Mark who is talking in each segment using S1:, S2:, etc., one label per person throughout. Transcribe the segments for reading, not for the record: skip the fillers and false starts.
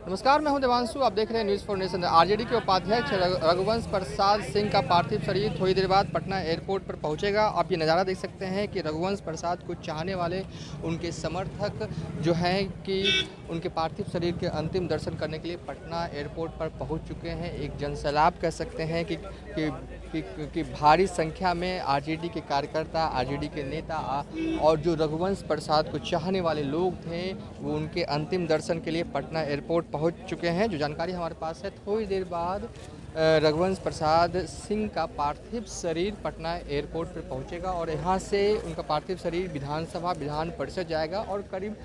S1: नमस्कार, मैं हूं देवांशु। आप देख रहे हैं न्यूज़ फॉर नेशन। आरजेडी के उपाध्यक्ष रघुवंश प्रसाद सिंह का पार्थिव शरीर थोड़ी देर बाद पटना एयरपोर्ट पर पहुंचेगा। आप ये नज़ारा देख सकते हैं कि रघुवंश प्रसाद को चाहने वाले उनके समर्थक जो हैं कि उनके पार्थिव शरीर के अंतिम दर्शन करने के लिए पटना एयरपोर्ट पर पहुँच चुके हैं। एक जनसैलाब कह सकते हैं कि भारी संख्या में आरजेडी के कार्यकर्ता, आरजेडी के नेता और जो रघुवंश प्रसाद को चाहने वाले लोग थे वो उनके अंतिम दर्शन के लिए पटना एयरपोर्ट पहुंच चुके हैं। जो जानकारी हमारे पास है, थोड़ी देर बाद रघुवंश प्रसाद सिंह का पार्थिव शरीर पटना एयरपोर्ट पर पहुंचेगा और यहाँ से उनका पार्थिव शरीर विधान परिषद जाएगा और करीब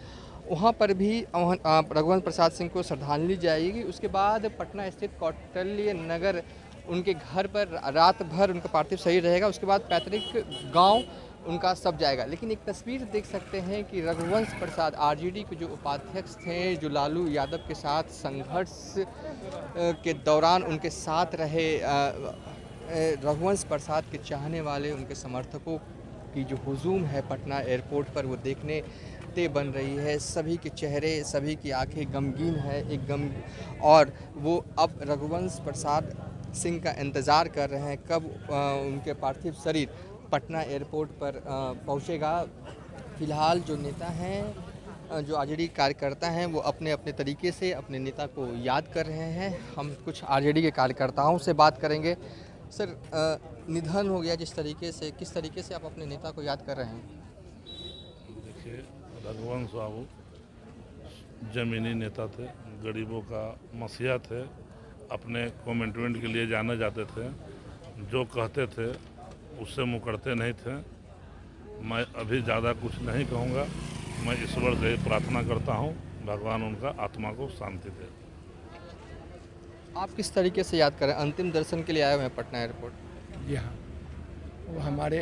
S1: वहाँ पर भी रघुवंश प्रसाद सिंह को श्रद्धांजलि जाएगी। उसके बाद पटना स्थित कौटिल्य नगर उनके घर पर रात भर उनका पार्थिव शरीर रहेगा। उसके बाद पैतृक गांव उनका सब जाएगा। लेकिन एक तस्वीर देख सकते हैं कि रघुवंश प्रसाद आरजेडी के जो उपाध्यक्ष थे, जो लालू यादव के साथ संघर्ष के दौरान उनके साथ रहे, रघुवंश प्रसाद के चाहने वाले उनके समर्थकों की जो हुजूम है पटना एयरपोर्ट पर वो देखने ते बन रही है। सभी के चेहरे, सभी की आंखें गमगीन है, और वो अब रघुवंश प्रसाद सिंह का इंतज़ार कर रहे हैं कब उनके पार्थिव शरीर पटना एयरपोर्ट पर पहुंचेगा। फिलहाल जो नेता हैं, जो आरजेडी कार्यकर्ता हैं, वो अपने अपने तरीके से अपने नेता को याद कर रहे हैं। हम कुछ आरजेडी के कार्यकर्ताओं से बात करेंगे। सर, निधन हो गया जिस तरीके से, किस तरीके से आप अपने नेता को याद कर रहे हैं?
S2: देखिए, रघुवंश बाबू जमीनी नेता थे, गरीबों का मसीहा थे, अपने कमिटमेंट के लिए जाने जाते थे, जो कहते थे उससे मुकरते नहीं थे। मैं अभी ज़्यादा कुछ नहीं कहूँगा। मैं ईश्वर से प्रार्थना करता हूँ, भगवान उनका आत्मा को शांति दे।
S1: आप किस तरीके से याद करें? अंतिम दर्शन के लिए आए हुए हैं पटना एयरपोर्ट?
S3: जी हाँ, वो हमारे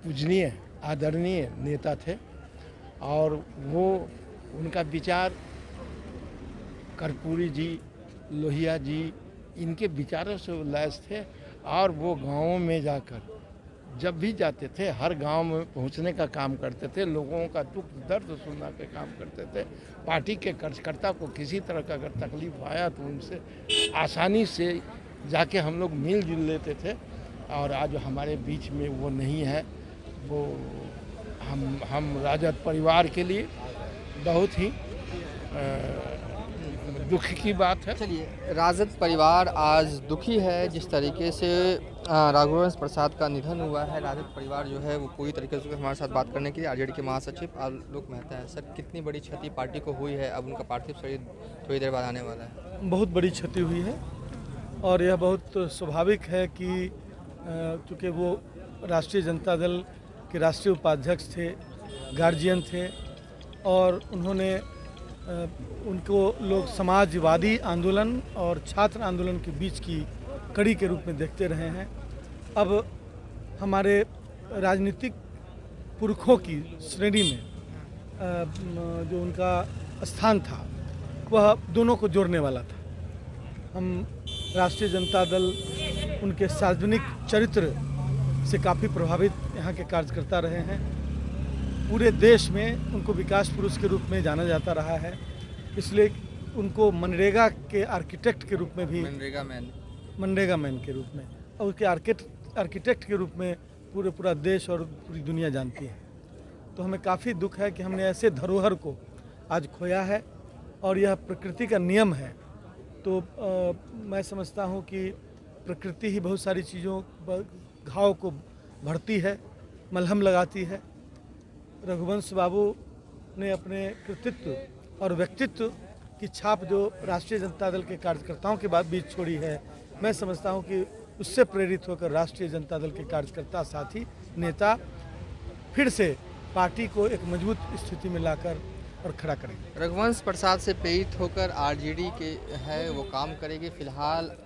S3: पूजनीय आदरणीय नेता थे और वो उनका विचार कर्पूरी जी, लोहिया जी, इनके विचारों से उल्लास थे और वो गांवों में जाकर जब भी जाते थे हर गांव में पहुंचने का काम करते थे, लोगों का दुख दर्द सुनने का काम करते थे। पार्टी के कार्यकर्ता को किसी तरह का अगर तकलीफ आया तो उनसे आसानी से जाके हम लोग मिलजुल लेते थे और आज हमारे बीच में वो नहीं है। वो हम राजद परिवार के लिए बहुत ही दुख की बात है।
S1: चलिए, राजद परिवार आज दुखी है जिस तरीके से रघुवंश प्रसाद का निधन हुआ है। राजद परिवार जो है वो पूरी तरीके से हमारे साथ बात करने के लिए आरजेडी के महासचिव आलोक मेहता है। सर, कितनी बड़ी क्षति पार्टी को हुई है? अब उनका पार्थिव शरीर थोड़ी देर बाद आने वाला है।
S4: बहुत बड़ी क्षति हुई है और यह बहुत स्वाभाविक है कि चूँकि वो राष्ट्रीय जनता दल के राष्ट्रीय उपाध्यक्ष थे, गार्जियन थे और उन्होंने उनको लोग समाजवादी आंदोलन और छात्र आंदोलन के बीच की कड़ी के रूप में देखते रहे हैं। अब हमारे राजनीतिक पुरखों की श्रेणी में जो उनका स्थान था वह दोनों को जोड़ने वाला था। हम राष्ट्रीय जनता दल उनके सार्वजनिक चरित्र से काफ़ी प्रभावित यहाँ के कार्यकर्ता रहे हैं। पूरे देश में उनको विकास पुरुष के रूप में जाना जाता रहा है, इसलिए उनको मनरेगा के आर्किटेक्ट के रूप में भी, मनरेगा मैन के रूप में और उसके आर्किटेक्ट के रूप में पूरा देश और पूरी दुनिया जानती है। तो हमें काफ़ी दुख है कि हमने ऐसे धरोहर को आज खोया है और यह प्रकृति का नियम है। तो मैं समझता हूँ कि प्रकृति ही बहुत सारी चीज़ों घाव को भरती है, मलहम लगाती है। रघुवंश बाबू ने अपने कृतित्व और व्यक्तित्व की छाप जो राष्ट्रीय जनता दल के कार्यकर्ताओं के बीच छोड़ी है, मैं समझता हूं कि उससे प्रेरित होकर राष्ट्रीय जनता दल के कार्यकर्ता, साथी, नेता फिर से पार्टी को एक मजबूत स्थिति में लाकर और खड़ा करेंगे।
S1: रघुवंश प्रसाद से प्रेरित होकर आरजेडी के है वो काम करेगी। फिलहाल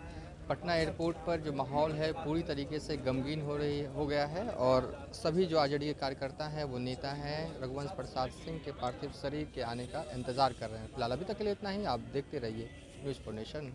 S1: पटना एयरपोर्ट पर जो माहौल है पूरी तरीके से गमगीन हो गया है और सभी जो आरजेडी के कार्यकर्ता हैं, वो नेता हैं, रघुवंश प्रसाद सिंह के पार्थिव शरीर के आने का इंतज़ार कर रहे हैं। फिलहाल अभी तक के लिए इतना ही। आप देखते रहिए न्यूज़ फॉर नेशन।